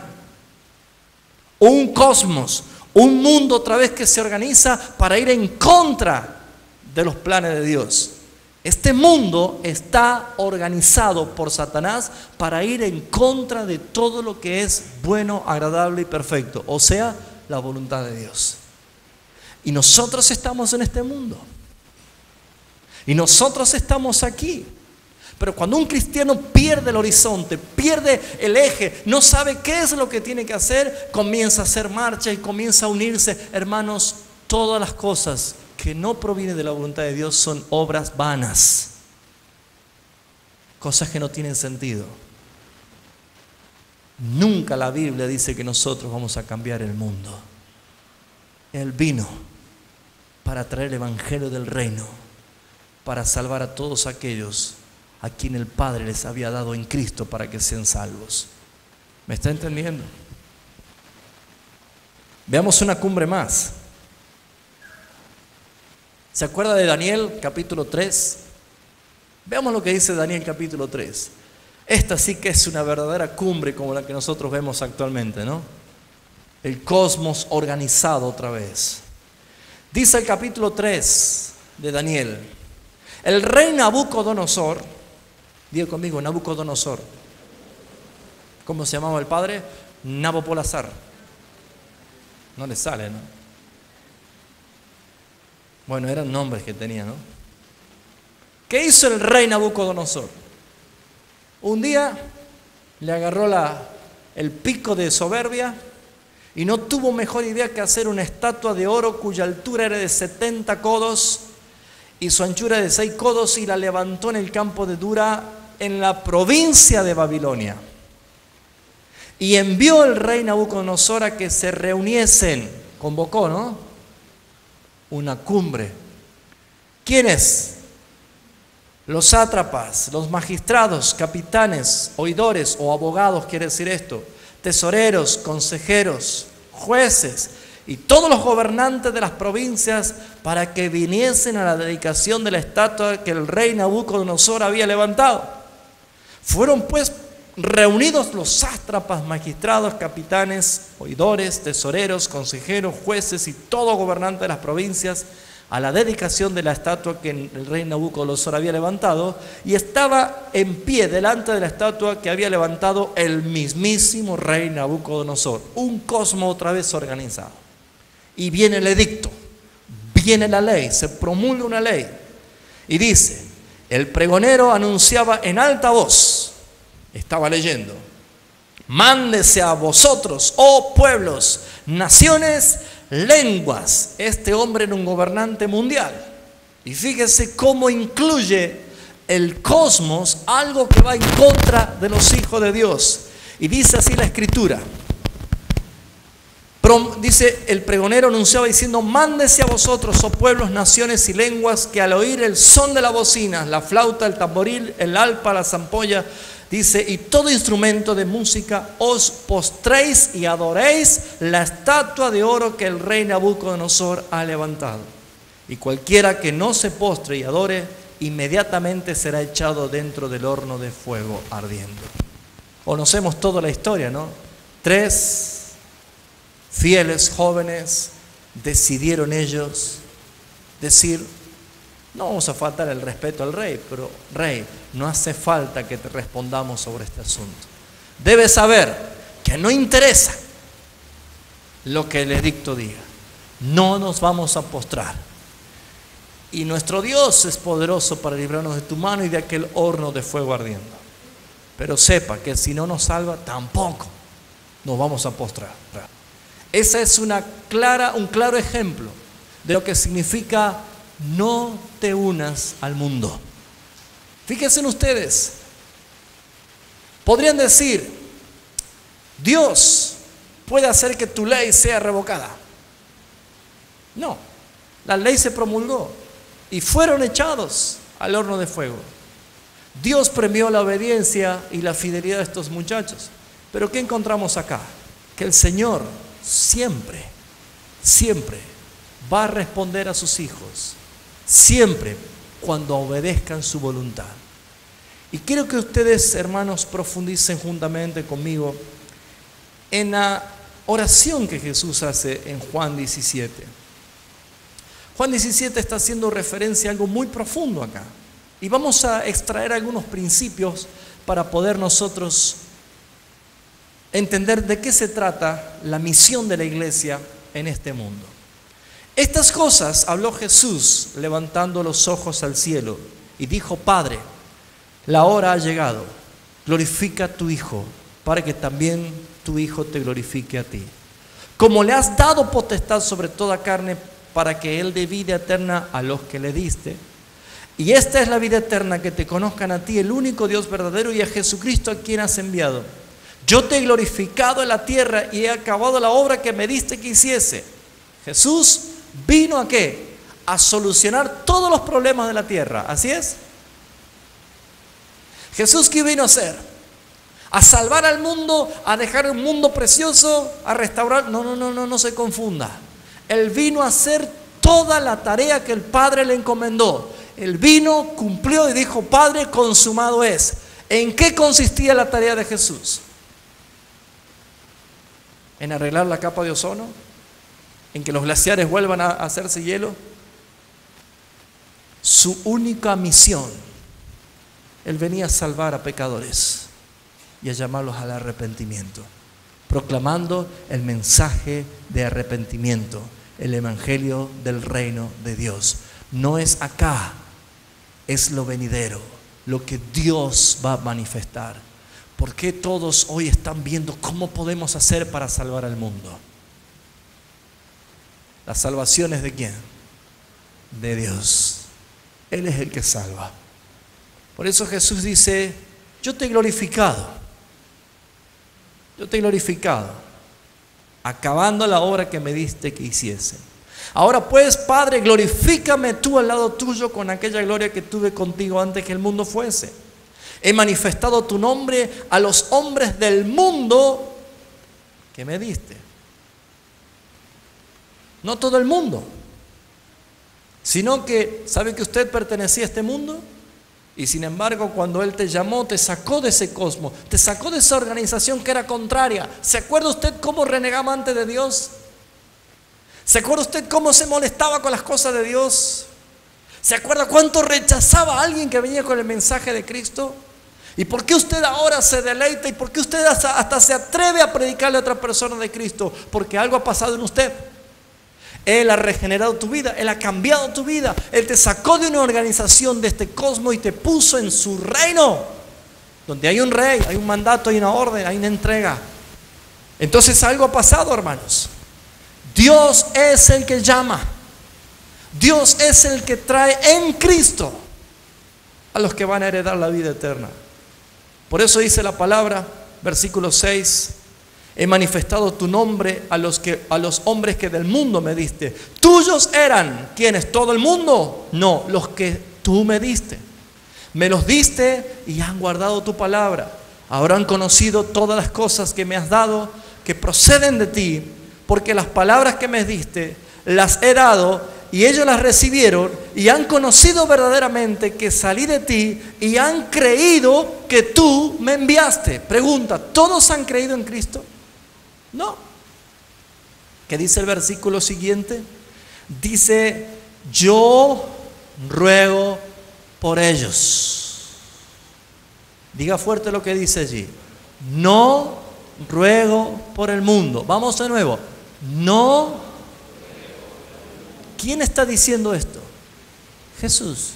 Un cosmos, un mundo otra vez que se organiza para ir en contra de los planes de Dios. Este mundo está organizado por Satanás para ir en contra de todo lo que es bueno, agradable y perfecto, o sea, la voluntad de Dios. Y nosotros estamos en este mundo. Y nosotros estamos aquí. Pero cuando un cristiano pierde el horizonte, pierde el eje, no sabe qué es lo que tiene que hacer, comienza a hacer marcha y comienza a unirse. Hermanos, todas las cosas que no provienen de la voluntad de Dios son obras vanas. Cosas que no tienen sentido. Nunca la Biblia dice que nosotros vamos a cambiar el mundo. Él vino para traer el evangelio del reino, para salvar a todos aquellos a quien el Padre les había dado en Cristo para que sean salvos. ¿Me está entendiendo? Veamos una cumbre más. ¿Se acuerda de Daniel capítulo 3? Veamos lo que dice Daniel capítulo 3. Esta sí que es una verdadera cumbre como la que nosotros vemos actualmente, ¿no? El cosmos organizado otra vez. Dice el capítulo 3 de Daniel: el rey Nabucodonosor, diga conmigo, Nabucodonosor. ¿Cómo se llamaba el padre? Nabopolassar. No le sale, ¿no? Bueno, eran nombres que tenía, ¿no? ¿Qué hizo el rey Nabucodonosor? Un día le agarró el pico de soberbia y no tuvo mejor idea que hacer una estatua de oro cuya altura era de 70 codos y su anchura de 6 codos, y la levantó en el campo de Dura, en la provincia de Babilonia. Y envió el rey Nabucodonosor a que se reuniesen, convocó, ¿no?, una cumbre. ¿Quiénes? Los sátrapas, los magistrados, capitanes, oidores o abogados, quiere decir esto, tesoreros, consejeros, jueces y todos los gobernantes de las provincias, para que viniesen a la dedicación de la estatua que el rey Nabucodonosor había levantado. Fueron pues reunidos los sátrapas, magistrados, capitanes, oidores, tesoreros, consejeros, jueces y todo gobernante de las provincias a la dedicación de la estatua que el rey Nabucodonosor había levantado, y estaba en pie delante de la estatua que había levantado el mismísimo rey Nabucodonosor. Un cosmo otra vez organizado. Y viene el edicto, viene la ley, se promulga una ley y dice: el pregonero anunciaba en alta voz, estaba leyendo: mándese a vosotros, oh pueblos, naciones, lenguas. Este hombre era un gobernante mundial. Y fíjese cómo incluye el cosmos algo que va en contra de los hijos de Dios. Y dice así la Escritura. Dice: el pregonero anunciaba diciendo: mándese a vosotros, oh pueblos, naciones y lenguas, que al oír el son de la bocina, la flauta, el tamboril, el arpa, la zampolla, dice, y todo instrumento de música, os postréis y adoréis la estatua de oro que el rey Nabucodonosor ha levantado. Y cualquiera que no se postre y adore, inmediatamente será echado dentro del horno de fuego ardiendo. Conocemos toda la historia, ¿no? 3 fieles jóvenes decidieron ellos decir: no vamos a faltar el respeto al rey, pero rey, no hace falta que te respondamos sobre este asunto. Debes saber que no interesa lo que el edicto diga. No nos vamos a postrar. Y nuestro Dios es poderoso para librarnos de tu mano y de aquel horno de fuego ardiendo. Pero sepa que si no nos salva, tampoco nos vamos a postrar. Ese es un claro ejemplo de lo que significa: no te unas al mundo. Fíjense en ustedes. Podrían decir: Dios puede hacer que tu ley sea revocada. No, la ley se promulgó y fueron echados al horno de fuego. Dios premió la obediencia y la fidelidad de estos muchachos. Pero ¿qué encontramos acá? Que el Señor siempre va a responder a sus hijos, siempre cuando obedezcan su voluntad. Y quiero que ustedes, hermanos, profundicen juntamente conmigo en la oración que Jesús hace en Juan 17. Juan 17 está haciendo referencia a algo muy profundo acá. Y vamos a extraer algunos principios para poder nosotros entender de qué se trata la misión de la iglesia en este mundo. Estas cosas habló Jesús levantando los ojos al cielo y dijo: Padre, la hora ha llegado, glorifica a tu Hijo, para que también tu Hijo te glorifique a ti. Como le has dado potestad sobre toda carne, para que Él dé vida eterna a los que le diste. Y esta es la vida eterna, que te conozcan a ti, el único Dios verdadero, y a Jesucristo a quien has enviado. Yo te he glorificado en la tierra y he acabado la obra que me diste que hiciese. Jesús vino ¿a qué? A solucionar todos los problemas de la tierra. ¿Así es? Jesús, ¿qué vino a hacer? ¿A salvar al mundo? ¿A dejar un mundo precioso? ¿A restaurar? No se confunda. Él vino a hacer toda la tarea que el Padre le encomendó. Él vino, cumplió y dijo: Padre, consumado es. ¿En qué consistía la tarea de Jesús? ¿En arreglar la capa de ozono? ¿En que los glaciares vuelvan a hacerse hielo? Su única misión: Él venía a salvar a pecadores y a llamarlos al arrepentimiento, proclamando el mensaje de arrepentimiento, el evangelio del reino de Dios. No es acá, es lo venidero. lo que Dios va a manifestar. ¿Por qué todos hoy están viendo cómo podemos hacer para salvar al mundo? ¿La salvación es de quién? De Dios. Él es el que salva. Por eso Jesús dice: yo te he glorificado. Yo te he glorificado, acabando la obra que me diste que hiciese. Ahora pues, Padre, glorifícame tú al lado tuyo con aquella gloria que tuve contigo antes que el mundo fuese. He manifestado tu nombre a los hombres del mundo que me diste. No todo el mundo, sino que, ¿sabe que usted pertenecía a este mundo? Y sin embargo, cuando Él te llamó, te sacó de ese cosmos, te sacó de esa organización que era contraria. ¿Se acuerda usted cómo renegaba antes de Dios? ¿Se acuerda usted cómo se molestaba con las cosas de Dios? ¿Se acuerda cuánto rechazaba a alguien que venía con el mensaje de Cristo? ¿Y por qué usted ahora se deleita? ¿Y por qué usted hasta se atreve a predicarle a otra persona de Cristo? Porque algo ha pasado en usted. Él ha regenerado tu vida, Él ha cambiado tu vida. Él te sacó de una organización de este cosmos y te puso en su reino, donde hay un rey, hay un mandato, hay una orden, hay una entrega. Entonces algo ha pasado, hermanos. Dios es el que llama. Dios es el que trae en Cristo a los que van a heredar la vida eterna. Por eso dice la palabra, versículo 6: he manifestado tu nombre a los hombres que del mundo me diste. Tuyos eran, ¿quiénes? ¿Todo el mundo? No, los que tú me diste. Me los diste y han guardado tu palabra. Ahora han conocido todas las cosas que me has dado, que proceden de ti, porque las palabras que me diste las he dado y ellos las recibieron y han conocido verdaderamente que salí de ti y han creído que tú me enviaste. Pregunta, ¿todos han creído en Cristo? No. ¿Qué dice el versículo siguiente? Dice: yo ruego por ellos. Diga fuerte lo que dice allí. No ruego por el mundo. Vamos de nuevo. No. ¿Quién está diciendo esto? Jesús.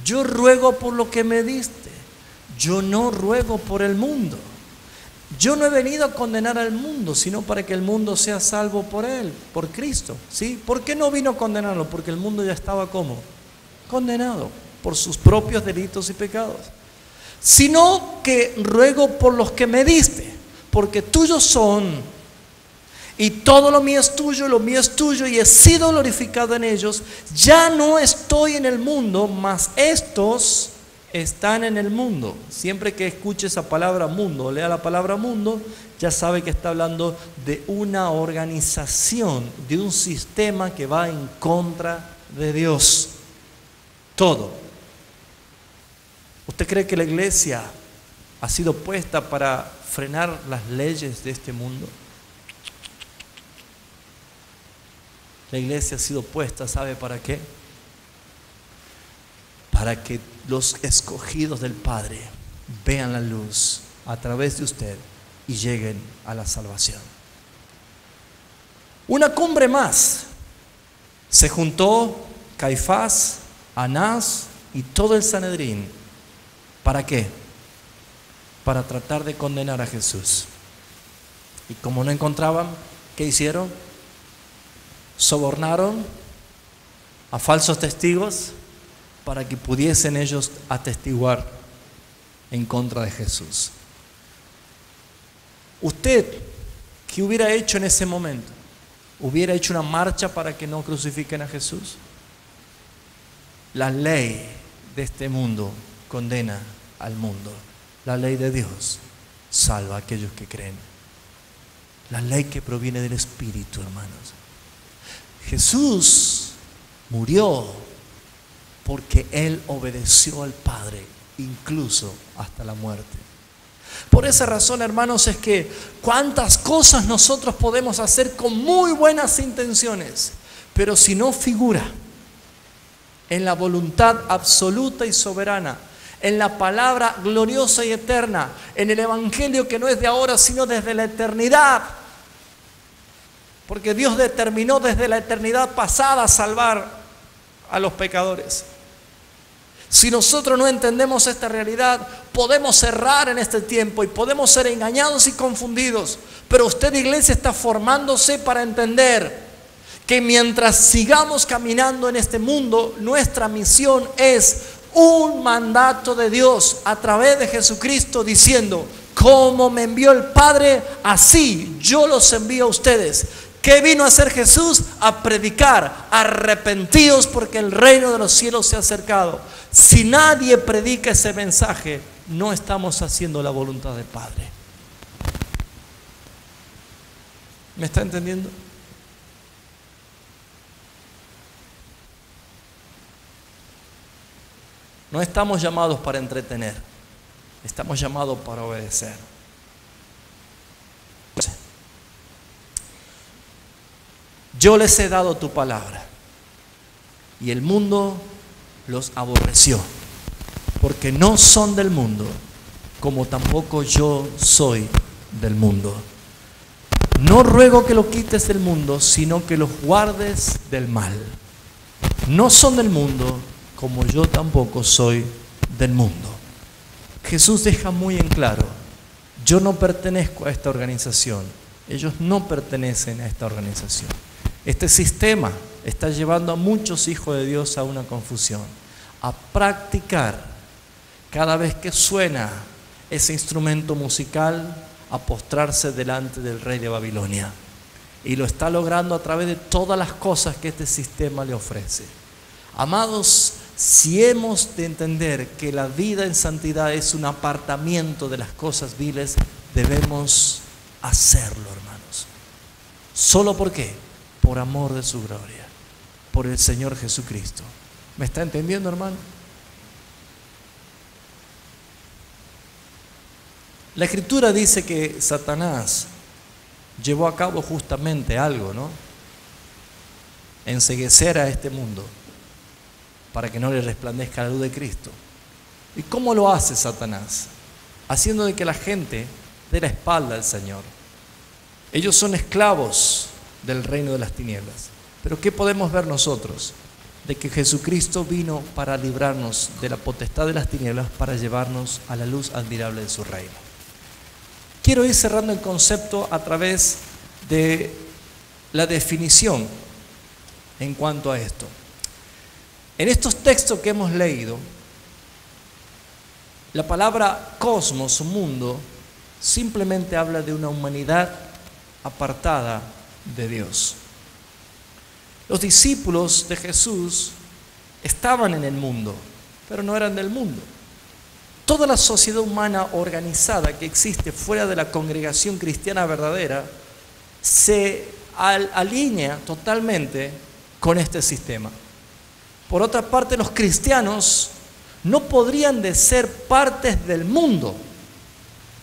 Yo ruego por lo que me diste. Yo no ruego por el mundo. Yo no he venido a condenar al mundo, sino para que el mundo sea salvo por Él, por Cristo, ¿sí? ¿Por qué no vino a condenarlo? Porque el mundo ya estaba ¿cómo? Condenado por sus propios delitos y pecados. Sino que ruego por los que me diste, porque tuyos son, y todo lo mío es tuyo, lo mío es tuyo, y he sido glorificado en ellos. Ya no estoy en el mundo, mas estos están en el mundo. Siempre que escuche esa palabra mundo, lea la palabra mundo, ya sabe que está hablando de una organización, de un sistema que va en contra de Dios. Todo. ¿Usted cree que la iglesia ha sido puesta para frenar las leyes de este mundo? La iglesia ha sido puesta, ¿sabe para qué? Para que los escogidos del Padre vean la luz a través de usted y lleguen a la salvación. Una cumbre más. Se juntó Caifás, Anás y todo el Sanedrín. ¿Para qué? Para tratar de condenar a Jesús. Y como no encontraban, ¿qué hicieron? Sobornaron a falsos testigos para que pudiesen ellos atestiguar en contra de Jesús. ¿Usted qué hubiera hecho en ese momento? ¿Hubiera hecho una marcha para que no crucifiquen a Jesús? La ley de este mundo condena al mundo. La ley de Dios salva a aquellos que creen. La ley que proviene del Espíritu, hermanos. Jesús murió porque Él obedeció al Padre, incluso hasta la muerte. Por esa razón, hermanos, es que cuántas cosas nosotros podemos hacer con muy buenas intenciones, pero si no figura en la voluntad absoluta y soberana, en la palabra gloriosa y eterna, en el evangelio que no es de ahora, sino desde la eternidad, porque Dios determinó desde la eternidad pasada salvar a los pecadores. Si nosotros no entendemos esta realidad, podemos errar en este tiempo y podemos ser engañados y confundidos. Pero usted, iglesia, está formándose para entender que mientras sigamos caminando en este mundo, nuestra misión es un mandato de Dios a través de Jesucristo, diciendo: como me envió el Padre, así yo los envío a ustedes. ¿Qué vino a hacer Jesús? A predicar: arrepentidos porque el reino de los cielos se ha acercado. Si nadie predica ese mensaje, no estamos haciendo la voluntad del Padre. ¿Me está entendiendo? No estamos llamados para entretener, estamos llamados para obedecer. Yo les he dado tu palabra y el mundo los aborreció, porque no son del mundo, como tampoco yo soy del mundo. No ruego que lo quites del mundo, sino que los guardes del mal. No son del mundo, como yo tampoco soy del mundo. Jesús deja muy en claro: yo no pertenezco a esta organización, ellos no pertenecen a esta organización. Este sistema está llevando a muchos hijos de Dios a una confusión, a practicar cada vez que suena ese instrumento musical, a postrarse delante del rey de Babilonia. Y lo está logrando a través de todas las cosas que este sistema le ofrece. Amados, si hemos de entender que la vida en santidad es un apartamiento de las cosas viles, debemos hacerlo, hermanos. ¿Solo por qué? Por amor de su gloria, por el Señor Jesucristo. ¿Me está entendiendo, hermano? La Escritura dice que Satanás llevó a cabo justamente algo, ¿no? Enceguecer a este mundo para que no le resplandezca la luz de Cristo. ¿Y cómo lo hace Satanás? Haciendo de que la gente dé la espalda al Señor. Ellos son esclavos del reino de las tinieblas. Pero ¿qué podemos ver nosotros? De que Jesucristo vino para librarnos de la potestad de las tinieblas, para llevarnos a la luz admirable de su reino. Quiero ir cerrando el concepto a través de la definición en cuanto a esto. En estos textos que hemos leído, la palabra cosmos o mundo simplemente habla de una humanidad apartada de Dios. Los discípulos de Jesús estaban en el mundo, pero no eran del mundo. Toda la sociedad humana organizada que existe fuera de la congregación cristiana verdadera se alinea totalmente con este sistema. Por otra parte, los cristianos no podrían de ser partes del mundo.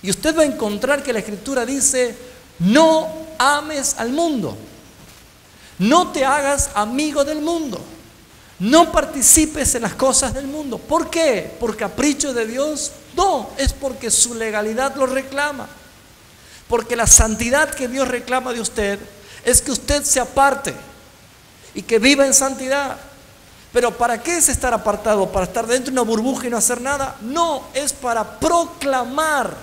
Y usted va a encontrar que la Escritura dice: no ames al mundo, no te hagas amigo del mundo, no participes en las cosas del mundo. ¿Por qué? ¿Por capricho de Dios? No, es porque su legalidad lo reclama. Porque la santidad que Dios reclama de usted es que usted se aparte y que viva en santidad. Pero ¿para qué es estar apartado? ¿Para estar dentro de una burbuja y no hacer nada? No, es para proclamar.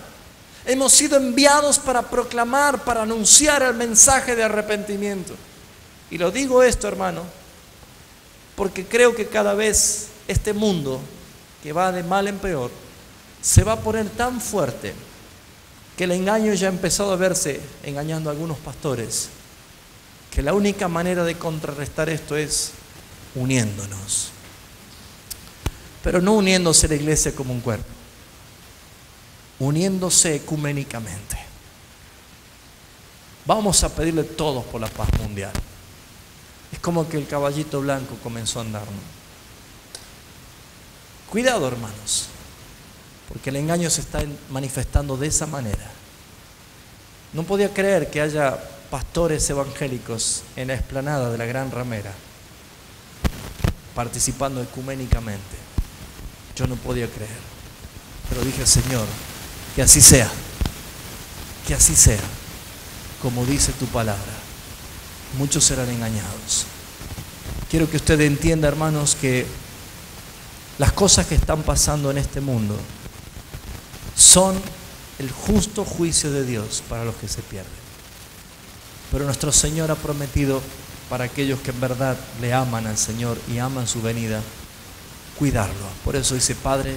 Hemos sido enviados para proclamar, para anunciar el mensaje de arrepentimiento. Y lo digo esto, hermano, porque creo que cada vez este mundo, que va de mal en peor, se va a poner tan fuerte que el engaño ya ha empezado a verse engañando a algunos pastores, que la única manera de contrarrestar esto es uniéndonos. Pero no uniéndose la iglesia como un cuerpo, uniéndose ecuménicamente. Vamos a pedirle todos por la paz mundial. Es como que el caballito blanco comenzó a andar, ¿no? Cuidado, hermanos, porque el engaño se está manifestando de esa manera. No podía creer que haya pastores evangélicos en la explanada de la Gran Ramera participando ecuménicamente. Yo no podía creer, pero dije: Señor, que así sea, como dice tu palabra. Muchos serán engañados. Quiero que usted entienda, hermanos, que Las cosas que están pasando en este mundo son el justo juicio de Dios para los que se pierden. Pero nuestro Señor ha prometido para aquellos que en verdad le aman al Señor y aman su venida, cuidarlo. Por eso dice: Padre,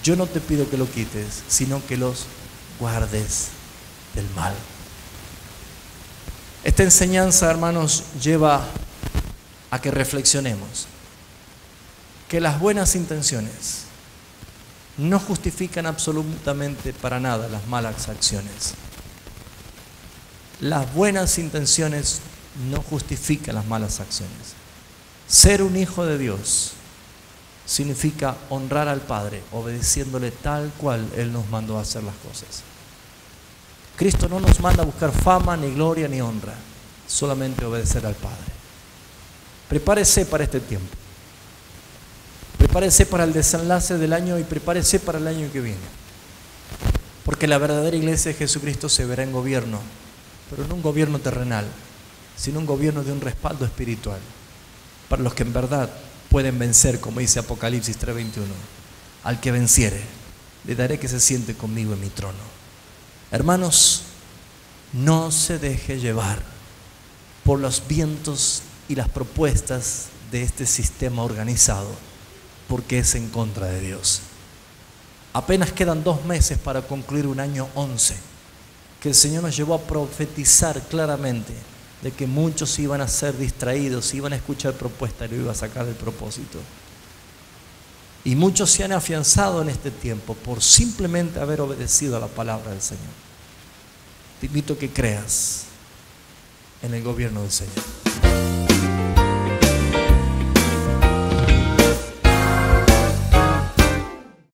yo no te pido que lo quites, sino que los guardes del mal. Esta enseñanza, hermanos, lleva a que reflexionemos que las buenas intenciones no justifican absolutamente para nada las malas acciones. Las buenas intenciones no justifican las malas acciones. Ser un hijo de Dios significa honrar al Padre, obedeciéndole tal cual Él nos mandó a hacer las cosas. Cristo no nos manda a buscar fama, ni gloria, ni honra, solamente obedecer al Padre. Prepárese para este tiempo. Prepárese para el desenlace del año y prepárese para el año que viene. Porque la verdadera iglesia de Jesucristo se verá en gobierno, pero no un gobierno terrenal, sino un gobierno de un respaldo espiritual, para los que en verdad pueden vencer, como dice Apocalipsis 3:21. Al que venciere, le daré que se siente conmigo en mi trono. Hermanos, no se deje llevar por los vientos y las propuestas de este sistema organizado, porque es en contra de Dios. Apenas quedan 2 meses para concluir un año 11, que el Señor nos llevó a profetizar claramente de que muchos iban a ser distraídos, iban a escuchar propuestas y lo iba a sacar del propósito. Y muchos se han afianzado en este tiempo por simplemente haber obedecido a la palabra del Señor. Te invito a que creas en el gobierno del Señor.